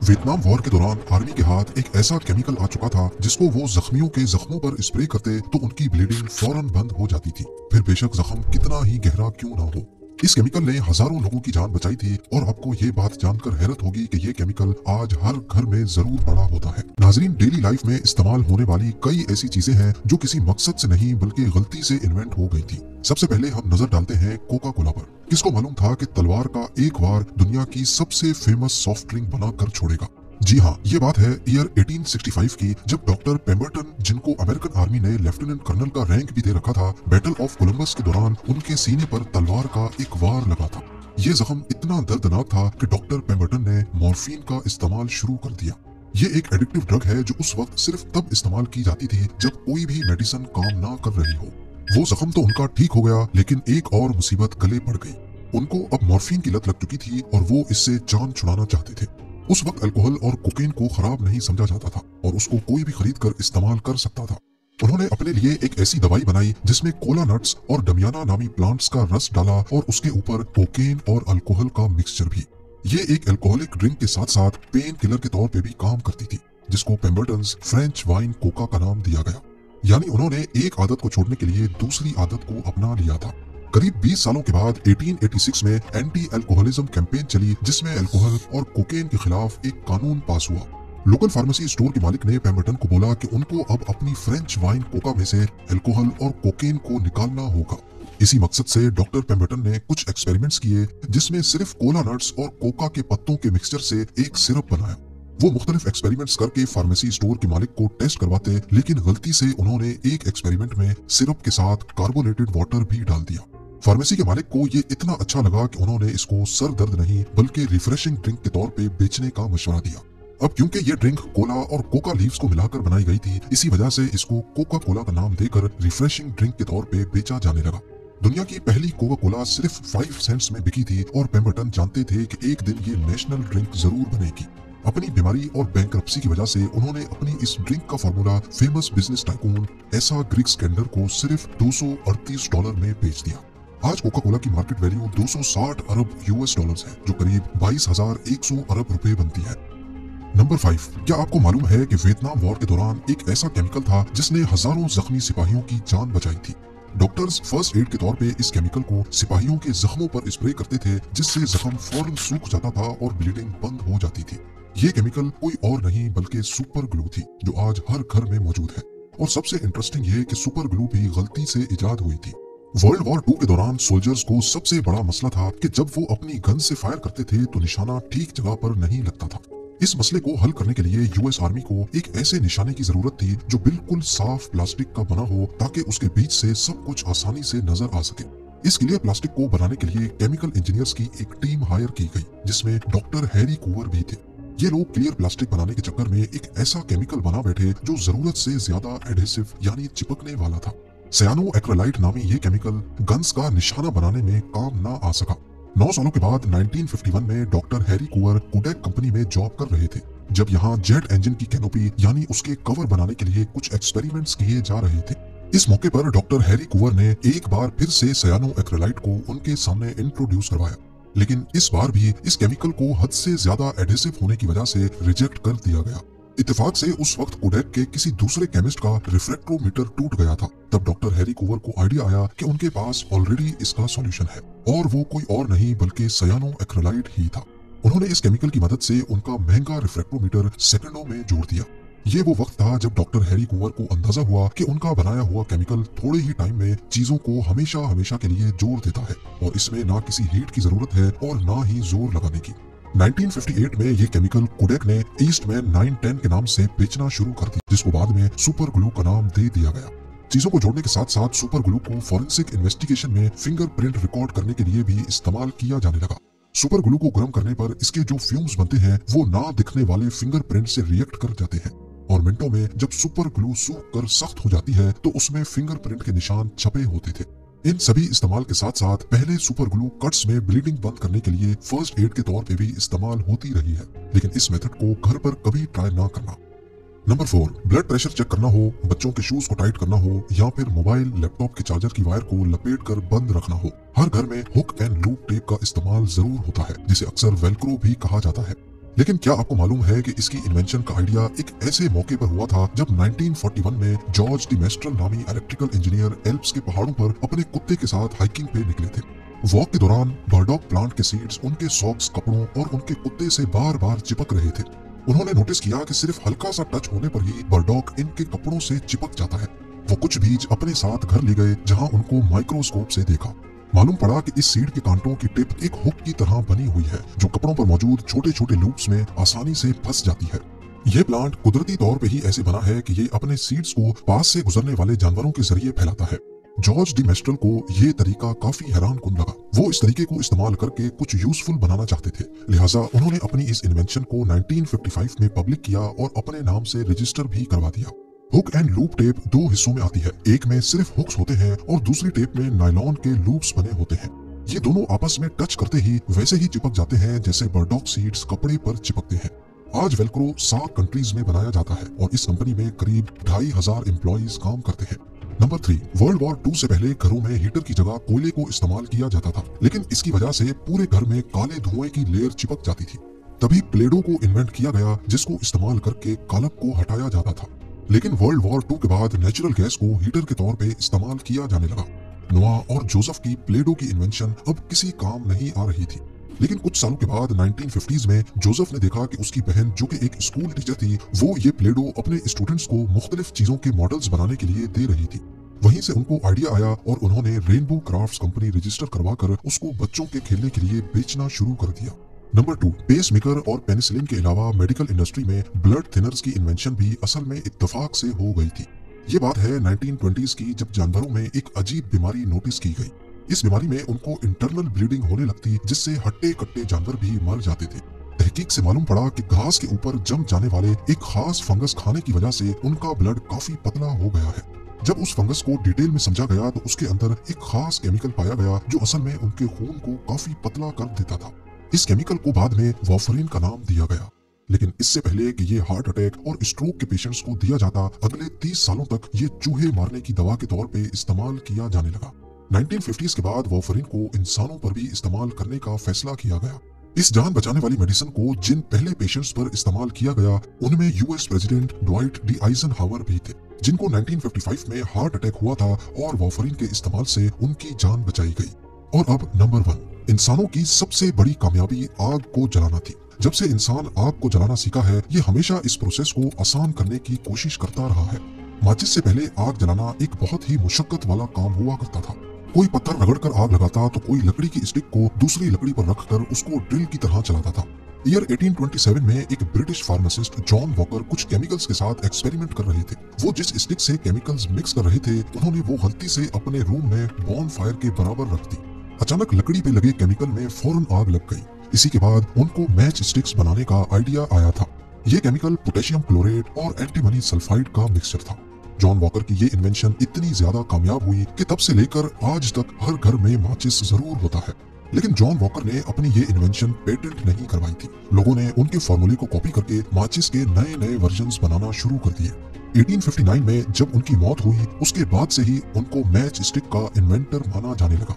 Vietnam war के दौरान army के हाथ एक ऐसा केमिकल आ चुका था जिसको वो जख्मियों के जख्मों पर स्प्रे करते तो उनकी ब्लीडिंग फौरन बंद हो जाती थी, फिर बेशक जख्म कितना ही गहरा क्यों ना हो। इस केमिकल ने हजारों लोगों की जान बचाई थी और आपको ये बात जानकर हैरत होगी कि ये केमिकल आज हर घर में जरूर पड़ा होता है। नाजरीन, डेली लाइफ में इस्तेमाल होने वाली कई ऐसी चीजें हैं जो किसी मकसद से नहीं बल्कि गलती से इन्वेंट हो गई थी। सबसे पहले हम नजर डालते हैं कोका कोला पर। किसको मालूम था कि तलवार का एक वार दुनिया की सबसे फेमस सॉफ्ट ड्रिंक बनाकर छोड़ेगा। जी हाँ, ये बात है ईयर 1865 की, जब डॉक्टर पेम्बरटन, जिनको अमेरिकन आर्मी ने लेफ्टिनेंट कर्नल का रैंक भी दे रखा था, बैटल ऑफ कोलंबस के दौरान उनके सीने पर तलवार का एक वार लगा था। ये जख्म इतना दर्दनाक था कि डॉक्टर पेम्बरटन ने मॉर्फिन का इस्तेमाल शुरू कर दिया। ये एक एडिक्टिव ड्रग है जो उस वक्त सिर्फ तब इस्तेमाल की जाती थी जब कोई भी मेडिसिन काम ना कर रही हो। वो जख्म तो उनका ठीक हो गया, लेकिन एक और मुसीबत गले पड़ गई। उनको अब मॉर्फिन की लत लग चुकी थी और वो इससे जान छुड़ाना चाहते थे। उस वक्त अल्कोहल और कोकेन को खराब नहीं समझा जाता था और उसको कोई भी खरीद कर इस्तेमाल कर सकता था। उन्होंने अपने लिए एक ऐसी दवाई बनाई जिसमें कोला नट्स और डमियाना नामी प्लांट्स का रस डाला और उसके ऊपर कोकेन और अल्कोहल का मिक्सचर भी। ये एक अल्कोहलिक ड्रिंक के साथ साथ पेन किलर के तौर पे भी काम करती थी, जिसको पेम्बरटन्स फ्रेंच वाइन कोका का नाम दिया गया। यानी उन्होंने एक आदत को छोड़ने के लिए दूसरी आदत को अपना लिया था। करीब 20 सालों के बाद 1886 में एंटी अल्कोहलिज्म कैंपेन चली, जिसमें अल्कोहल और कोकेन के खिलाफ एक कानून पास हुआ। लोकल फार्मेसी स्टोर के मालिक ने पेम्बरटन को बोला कि उनको अब अपनी फ्रेंच वाइन कोका में से अल्कोहल और कोकेन को निकालना होगा। इसी मकसद से डॉक्टर पेम्बरटन ने कुछ एक्सपेरिमेंट्स किए, जिसमें सिर्फ कोला नट्स और कोका के पत्तों के मिक्सचर से एक सिरप बनाया। वो मुख्तलिफ एक्सपेरिमेंट्स करके फार्मेसी स्टोर के मालिक को टेस्ट करवाते, लेकिन गलती से उन्होंने एक एक्सपेरिमेंट में सिरप के साथ कार्बोनेटेड वाटर भी डाल दिया। फार्मेसी के मालिक को ये इतना अच्छा लगा कि उन्होंने इसको सर दर्द नहीं बल्कि रिफ्रेशिंग ड्रिंक के तौर पे बेचने का मशवरा दिया। अब क्योंकि ये ड्रिंक कोला और कोका लीव्स को मिलाकर बनाई गई थी, इसी वजह से इसको कोका कोला का नाम देकर रिफ्रेशिंग ड्रिंक के तौर पे बेचा जाने लगा। दुनिया की पहली कोका कोला सिर्फ 5 सेंट्स में बिकी थी और पेम्बरटन जानते थे कि एक दिन ये नेशनल ड्रिंक जरूर बनेगी। अपनी बीमारी और बैंकरप्सी की वजह से उन्होंने अपनी इस ड्रिंक का फार्मूला फेमस बिजनेस टाइकून एसा ग्रिग्स-केंडर को सिर्फ $238 में बेच दिया। आज कोका कोला की मार्केट वैल्यू 260 अरब यूएस डॉलर्स है, जो करीब 22,100 अरब रुपए बनती है। नंबर 5, क्या आपको मालूम है कि वियतनाम वॉर के दौरान एक ऐसा केमिकल था जिसने हजारों जख्मी सिपाहियों की जान बचाई थी। डॉक्टर्स फर्स्ट एड के तौर पे इस केमिकल को सिपाहियों के जख्मों पर स्प्रे करते थे, जिससे जख्म फौरन सूख जाता था और ब्लीडिंग बंद हो जाती थी। ये केमिकल कोई और नहीं बल्कि सुपर ग्लू थी, जो आज हर घर में मौजूद है। और सबसे इंटरेस्टिंग ये कि सुपर ग्लू भी गलती से इजाद हुई थी। वर्ल्ड वॉर 2 के दौरान सोल्जर्स को सबसे बड़ा मसला था कि जब वो अपनी गन से फायर करते थे तो निशाना ठीक जगह पर नहीं लगता था। इस मसले को हल करने के लिए यूएस आर्मी को एक ऐसे निशाने की जरूरत थी जो बिल्कुल साफ प्लास्टिक का बना हो, ताकि उसके बीच से सब कुछ आसानी से नजर आ सके। इस क्लियर प्लास्टिक को बनाने के लिए केमिकल इंजीनियर्स की एक टीम हायर की गई, जिसमें डॉक्टर हैरी कूवर भी थे। ये लोग क्लियर प्लास्टिक बनाने के चक्कर में एक ऐसा केमिकल बना बैठे जो जरूरत से ज्यादा एडहेसिव यानी चिपकने वाला था। सयानो एक्रेलाइट नामी ये केमिकल गन्स का निशाना बनाने में काम ना आ सका। 9 सालों के बाद 1951 में डॉक्टर हैरी कूवर कोडेक कंपनी में जॉब कर रहे थे, जब यहाँ जेट इंजन की कैनोपी यानी उसके कवर बनाने के लिए कुछ एक्सपेरिमेंट्स किए जा रहे थे। इस मौके पर डॉक्टर हैरी कूवर ने एक बार फिर से सयानो एक्रेलाइट को उनके सामने इंट्रोड्यूस करवाया, लेकिन इस बार भी इस केमिकल को हद से ज्यादा एडहेसिव होने की वजह से रिजेक्ट कर दिया गया। इत्तेफाक से उस वक्त कोडेक के किसी दूसरे केमिस्ट का रिफ्रैक्ट्रोमीटर टूट गया था। तब डॉक्टर हैरी कूवर को आइडिया आया कि उनके पास ऑलरेडी इसका सॉल्यूशन है, और वो कोई और नहीं बल्कि सयानो एक्रेलाइट ही था। उन्होंने इस केमिकल की मदद से उनका महंगा रिफ्रैक्ट्रोमीटर सेकंडों में जोड़ दिया। ये वो वक्त था जब डॉक्टर हैरी कूवर को अंदाजा हुआ कि उनका बनाया हुआ केमिकल थोड़े ही टाइम में चीजों को हमेशा हमेशा के लिए जोड़ देता है, और इसमें ना किसी हीट की जरूरत है और ना ही जोर लगाने की। 1958 में ये केमिकल कोडेक ने ईस्टमैन 910 के नाम से बेचना शुरू कर दिया, जिसको बाद में सुपर ग्लू का नाम दे दिया गया। चीजों को जोड़ने के साथ साथ सुपर ग्लू को फॉरेंसिक इन्वेस्टिगेशन में फिंगरप्रिंट रिकॉर्ड करने के लिए भी इस्तेमाल किया जाने लगा। सुपर ग्लू को गर्म करने पर इसके जो फ्यूम्स बनते हैं वो ना दिखने वाले फिंगरप्रिंट से रिएक्ट कर जाते हैं, और मिनटों में जब सुपर ग्लू सूख कर सख्त हो जाती है तो उसमें फिंगरप्रिंट के निशान छपे होते थे। इन सभी इस्तेमाल के साथ साथ पहले सुपर ग्लू कट्स में ब्लीडिंग बंद करने के लिए फर्स्ट एड के तौर पे भी इस्तेमाल होती रही है, लेकिन इस मेथड को घर पर कभी ट्राई ना करना। नंबर 4, ब्लड प्रेशर चेक करना हो, बच्चों के शूज को टाइट करना हो, या फिर मोबाइल लैपटॉप के चार्जर की वायर को लपेट कर बंद रखना हो, हर घर में हुक एंड लूप टेप का इस्तेमाल जरूर होता है, जिसे अक्सर वेलक्रो भी कहा जाता है। लेकिन क्या आपको मालूम है कि इसकी इन्वेंशन का आइडिया एक ऐसे मौके पर हुआ था जब 1941 में जॉर्ज डी मेस्ट्रल नामी इलेक्ट्रिकल इंजीनियर एल्प्स के पहाड़ों पर अपने कुत्ते के साथ हाइकिंग पे निकले थे। वॉक के दौरान बर्डॉक प्लांट के सीड्स उनके सॉक्स, कपड़ों और उनके कुत्ते से बार बार चिपक रहे थे। उन्होंने नोटिस किया कि सिर्फ हल्का सा टच होने पर ही बर्डॉक इनके कपड़ों से चिपक जाता है। वो कुछ बीज अपने साथ घर ले गए जहां उनको माइक्रोस्कोप से देखा। मालूम पड़ा कि इस सीड के कांटों की टिप एक हुक की तरह बनी हुई है जो कपड़ों पर मौजूद छोटे छोटे लूप्स में आसानी से फंस जाती है। यह प्लांट कुदरती तौर पे ही ऐसे बना है कि ये अपने सीड्स को पास से गुजरने वाले जानवरों के जरिए फैलाता है। जॉर्ज डी मेस्ट्रल को ये तरीका काफी हैरान कुन लगा। वो इस तरीके को इस्तेमाल करके कुछ यूजफुल बनाना चाहते थे, लिहाजा उन्होंने अपनी इस इन्वेंशन को 1955 में पब्लिक किया और अपने नाम से रजिस्टर भी करवा दिया। हुक एंड लूप टेप दो हिस्सों में आती है, एक में सिर्फ हुक्स होते हैं और दूसरी टेप में नायलॉन के लूप्स बने होते हैं। ये दोनों आपस में टच करते ही वैसे ही चिपक जाते हैं जैसे बर्डॉक सीड्स कपड़े पर चिपकते हैं। आज वेलक्रो 7 कंट्रीज में बनाया जाता है और इस कंपनी में करीब 2500 एम्प्लॉइज काम करते हैं। नंबर 3, वर्ल्ड वॉर 2 से पहले घरों में हीटर की जगह कोयले को इस्तेमाल किया जाता था, लेकिन इसकी वजह से पूरे घर में काले धुएं की लेयर चिपक जाती थी। तभी प्लेडो को इन्वेंट किया गया जिसको इस्तेमाल करके कालक को हटाया जाता था। लेकिन वर्ल्ड वॉर 2 के बाद नेचुरल गैस को हीटर के तौर पे इस्तेमाल किया जाने लगा। नोआ और जोसेफ की प्लेडो की इन्वेंशन अब किसी काम नहीं आ रही थी, लेकिन कुछ सालों के बाद 1950s में जोसेफ ने देखा कि उसकी बहन जो कि एक स्कूल टीचर थी, वो ये प्लेडो अपने स्टूडेंट्स को मुख्तलिफ चीजों के मॉडल्स बनाने के लिए दे रही थी। वहीं से उनको आइडिया आया और उन्होंने रेनबो क्राफ्ट्स कंपनी रजिस्टर करवाकर उसको बच्चों के खेलने के लिए बेचना शुरू कर दिया। नंबर 2, पेस मेकर और पेनिसिलिन के अलावा मेडिकल इंडस्ट्री में ब्लड थिनर्स की इन्वेंशन भी असल में इत्तेफाक से हो गई थी। ये बात है 1920s की, जब जानवरों में एक अजीब बीमारी नोटिस की गई। इस बीमारी में उनको इंटरनल ब्लीडिंग होने लगती जिससे हट्टे कट्टे जानवर भी मर जाते थे। तहकीक से मालूम पड़ा कि घास के ऊपर जम जाने वाले एक खास फंगस खाने की वजह से उनका ब्लड काफी पतला हो गया है। जब उस फंगस को डिटेल में समझा गया तो उसके अंदर एक खास केमिकल पाया गया जो असल में उनके खून को काफी पतला कर देता था। इस केमिकल को बाद में वार्फरिन का नाम दिया गया, लेकिन इससे पहले कि ये हार्ट अटैक और स्ट्रोक के पेशेंट्स को दिया जाता, अगले 30 सालों तक ये चूहे मारने की दवा के तौर पे इस्तेमाल किया जाने लगा। 1950s के बाद वार्फरिन को इंसानों पर भी इस्तेमाल करने का फैसला किया गया। इस जान बचाने वाली मेडिसिन को जिन पहले पेशेंट्स पर इस्तेमाल किया गया उनमें US president Dwight D Eisenhower भी थे, जिनको 1955 में हार्ट अटैक हुआ था और वार्फरिन के इस्तेमाल से उनकी जान बचाई गई। और अब नंबर 1, इंसानों की सबसे बड़ी कामयाबी आग को जलाना थी। जब से इंसान आग को जलाना सीखा है, ये हमेशा इस प्रोसेस को आसान करने की कोशिश करता रहा है। माचिस से पहले आग जलाना एक बहुत ही मुशक्कत वाला काम हुआ करता था। कोई पत्थर रगड़कर आग लगाता तो कोई लकड़ी की स्टिक को दूसरी लकड़ी पर रखकर उसको ड्रिल की तरह चलाता था। ईयर 1827 में एक ब्रिटिश फार्मासिस्ट जॉन वॉकर कुछ केमिकल्स के साथ एक्सपेरिमेंट कर रहे थे। वो जिस स्टिक से केमिकल्स मिक्स कर रहे थे, उन्होंने वो गलती से अपने रूम में बॉन फायर के बराबर रख दी। अचानक लकड़ी पे लगे केमिकल में फौरन आग लग गई। इसी के बाद उनको मैच स्टिक्स बनाने का आइडिया आया था। ये केमिकल पोटेशियम क्लोरेट और एंटीमनी सल्फाइड का मिक्सचर था। जॉन वॉकर की ये इन्वेंशन इतनी ज्यादा कामयाब हुई कि तब से लेकर आज तक हर घर में माचिस जरूर होता है। लेकिन जॉन वॉकर ने अपनी ये इन्वेंशन पेटेंट नहीं करवाई थी। लोगों ने उनके फॉर्मूले को कॉपी करके माचिस के नए नए वर्जन्स बनाना शुरू कर दिए। 1859 में जब उनकी मौत हुई, उसके बाद से ही उनको मैच स्टिक का इन्वेंटर माना जाने लगा।